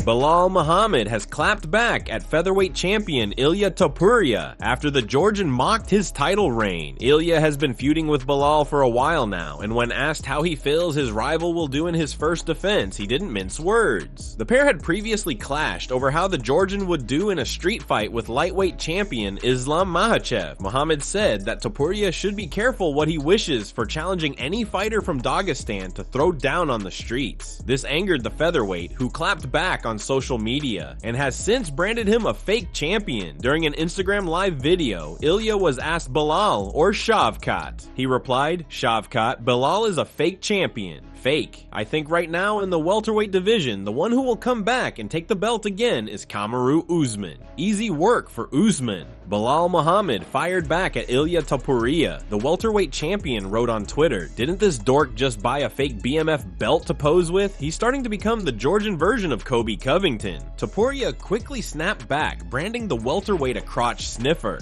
Belal Muhammad has clapped back at featherweight champion Ilia Topuria after the Georgian mocked his title reign. Ilia has been feuding with Belal for a while now, and when asked how he feels his rival will do in his first defense, he didn't mince words. The pair had previously clashed over how the Georgian would do in a street fight with lightweight champion Islam Makhachev. Muhammad said that Topuria should be careful what he wishes for challenging any fighter from Dagestan to throw down on the streets. This angered the featherweight, who clapped back on social media and has since branded him a fake champion. During an Instagram live video, Ilia was asked Belal or Shavkat. He replied, "Shavkat, Belal is a fake champion." Fake. I think right now in the welterweight division, the one who will come back and take the belt again is Kamaru Usman. Easy work for Usman. Belal Muhammad fired back at Ilia Topuria. The welterweight champion wrote on Twitter, "Didn't this dork just buy a fake BMF belt to pose with? He's starting to become the Georgian version of Kobe Covington." Topuria quickly snapped back, branding the welterweight a crotch sniffer.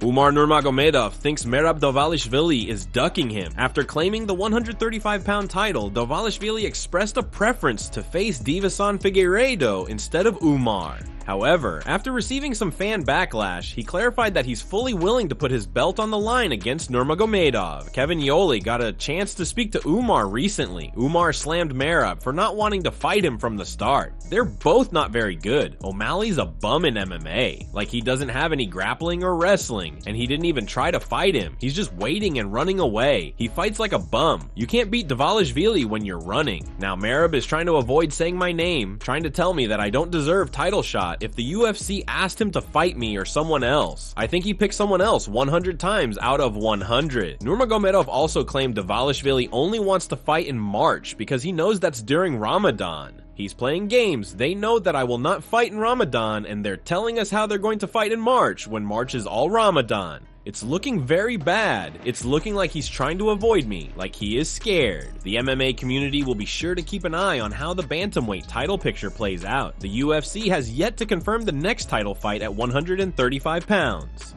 Umar Nurmagomedov thinks Merab Dvalishvili is ducking him. After claiming the 135-pound title, Dvalishvili expressed a preference to face Divison Figueiredo instead of Umar. However, after receiving some fan backlash, he clarified that he's fully willing to put his belt on the line against Nurmagomedov. Kevin Yoli got a chance to speak to Umar recently. Umar slammed Merab for not wanting to fight him from the start. They're both not very good. O'Malley's a bum in MMA. Like, he doesn't have any grappling or wrestling, and he didn't even try to fight him. He's just waiting and running away. He fights like a bum. You can't beat Dvalishvili when you're running. Now Merab is trying to avoid saying my name, trying to tell me that I don't deserve title shot if the UFC asked him to fight me or someone else. I think he picked someone else 100 times out of 100. Nurmagomedov also claimed Dvalishvili only wants to fight in March because he knows that's during Ramadan. He's playing games. They know that I will not fight in Ramadan, and they're telling us how they're going to fight in March when March is all Ramadan. It's looking very bad. It's looking like he's trying to avoid me, like he is scared. The MMA community will be sure to keep an eye on how the bantamweight title picture plays out. The UFC has yet to confirm the next title fight at 135 pounds.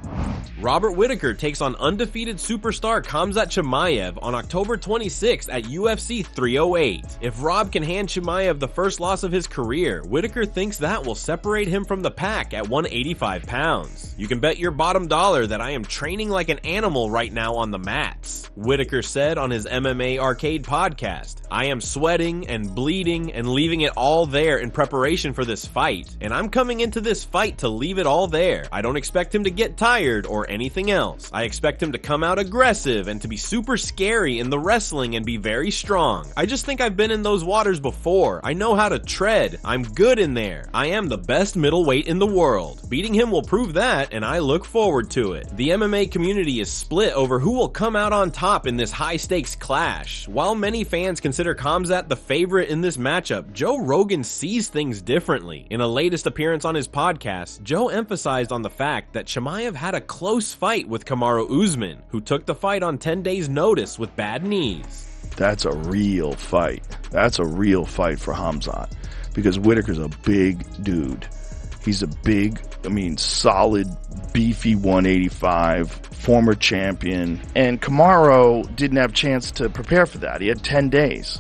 Robert Whittaker takes on undefeated superstar Khamzat Chimaev on October 26 at UFC 308. If Rob can hand Chimaev the first loss of his career, Whittaker thinks that will separate him from the pack at 185 pounds. You can bet your bottom dollar that I am training like an animal right now on the mats, Whittaker said on his MMA Arcade podcast. I am sweating and bleeding and leaving it all there in preparation for this fight, and I'm coming into this fight to leave it all there. I don't expect him to get tired or anything else. I expect him to come out aggressive and to be super scary in the wrestling and be very strong. I just think I've been in those waters before. I know how to tread. I'm good in there. I am the best middleweight in the world. Beating him will prove that, and I look forward to it. The MMA community is split over who will come out on top in this high-stakes clash. While many fans consider Khamzat the favorite in this matchup, Joe Rogan sees things differently. In a latest appearance on his podcast, Joe emphasized on the fact that Chimaev had a close fight with Kamaru Usman, who took the fight on 10 days' notice with bad knees. That's a real fight. That's a real fight for Khamzat, because Whittaker's a big dude. He's a big, solid, beefy 185, former champion. And Kamaru didn't have a chance to prepare for that. He had 10 days.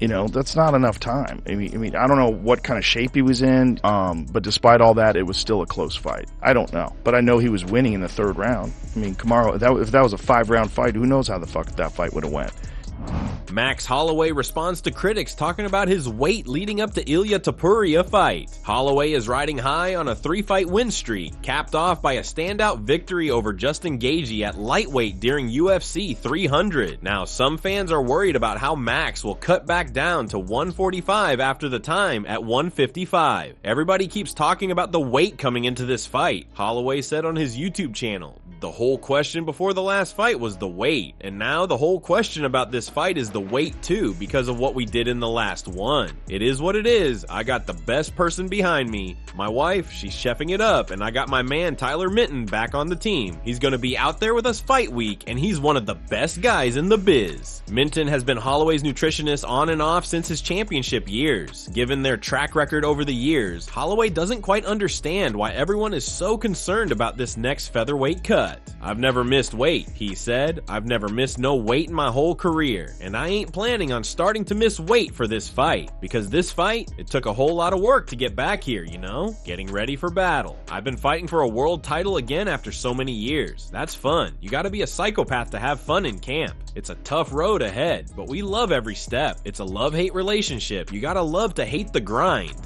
That's not enough time. I don't know what kind of shape he was in, but despite all that, it was still a close fight. I don't know. But I know he was winning in the third round. Kamaru, if that was a 5-round fight, who knows how the fuck that fight would have went. Max Holloway responds to critics talking about his weight leading up to Ilia Topuria fight. Holloway is riding high on a 3-fight win streak, capped off by a standout victory over Justin Gaethje at lightweight during UFC 300. Now, some fans are worried about how Max will cut back down to 145 after the time at 155. Everybody keeps talking about the weight coming into this fight, Holloway said on his YouTube channel. The whole question before the last fight was the weight, and now the whole question about this fight is the weight too, because of what we did in the last one. It is what it is. I got the best person behind me. My wife, she's chefing it up, and I got my man Tyler Minton back on the team. He's gonna be out there with us fight week, and he's one of the best guys in the biz. Minton has been Holloway's nutritionist on and off since his championship years. Given their track record over the years, Holloway doesn't quite understand why everyone is so concerned about this next featherweight cut. I've never missed weight, he said. I've never missed no weight in my whole career, and I ain't planning on starting to miss weight for this fight, because this fight, it took a whole lot of work to get back here, you know? Getting ready for battle. I've been fighting for a world title again after so many years. That's fun. You gotta be a psychopath to have fun in camp. It's a tough road ahead, but we love every step. It's a love-hate relationship. You gotta love to hate the grind.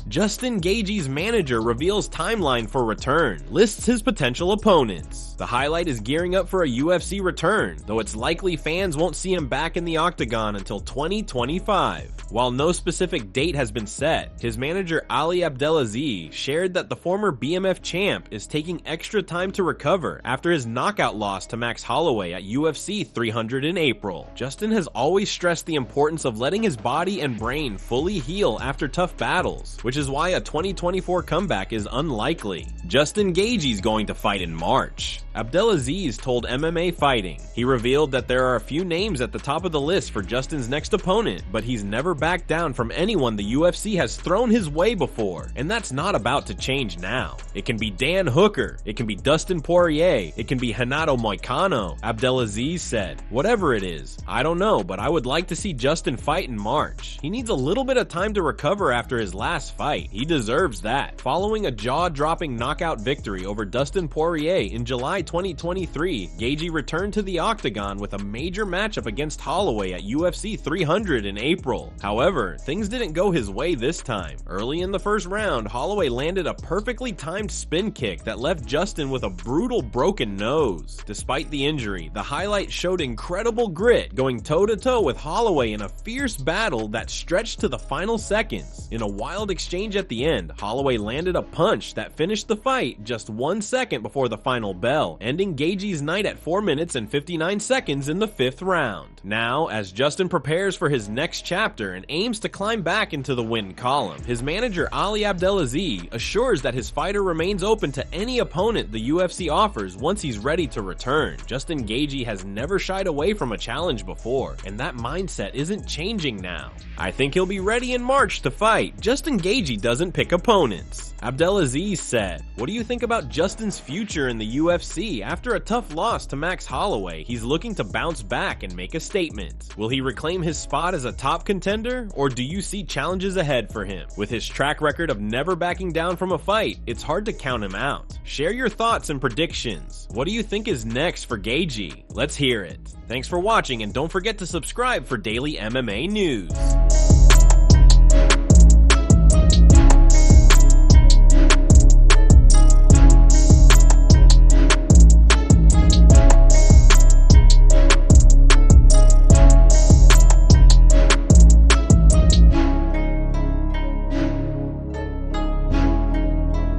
Justin Gaethje's manager reveals timeline for return, lists his potential opponents. The highlight is gearing up for a UFC return, though it's likely fans won't see him back in the octagon until 2025. While no specific date has been set, his manager Ali Abdelaziz shared that the former BMF champ is taking extra time to recover after his knockout loss to Max Holloway at UFC 300 in April. Justin has always stressed the importance of letting his body and brain fully heal after tough battles, which is why a 2024 comeback is unlikely. Justin Gaethje's going to fight in March. Abdelaziz told MMA Fighting. He revealed that there are a few names at the top of the list for Justin's next opponent, but he's never backed down from anyone the UFC has thrown his way before, and that's not about to change now. It can be Dan Hooker, it can be Dustin Poirier, it can be Renato Moicano, Abdelaziz said. Whatever it is, I don't know, but I would like to see Justin fight in March. He needs a little bit of time to recover after his last fight. He deserves that. Following a jaw-dropping knockout victory over Dustin Poirier in July 2023, Gaethje returned to the octagon with a major matchup against Holloway at UFC 300 in April. However, things didn't go his way this time. Early in the first round, Holloway landed a perfectly timed spin kick that left Justin with a brutal broken nose. Despite the injury, the highlight showed incredible grit, going toe-to-toe with Holloway in a fierce battle that stretched to the final seconds. In a wild exchange at the end, Holloway landed a punch that finished the fight just 1 second before the final bell, ending Gaethje's night at 4 minutes and 59 seconds in the 5th round. Now, as Justin prepares for his next chapter and aims to climb back into the win column, his manager Ali Abdelaziz assures that his fighter remains open to any opponent the UFC offers once he's ready to return. Justin Gaethje has never shied away from a challenge before, and that mindset isn't changing now. I think he'll be ready in March to fight. Justin Gaethje doesn't pick opponents. Abdelaziz said, "What do you think about Justin's future in the UFC? After a tough loss to Max Holloway, he's looking to bounce back and make a statement. Will he reclaim his spot as a top contender, or do you see challenges ahead for him? With his track record of never backing down from a fight, it's hard to count him out. Share your thoughts and predictions. What do you think is next for Gaethje? Let's hear it." Thanks for watching, and don't forget to subscribe for daily MMA news.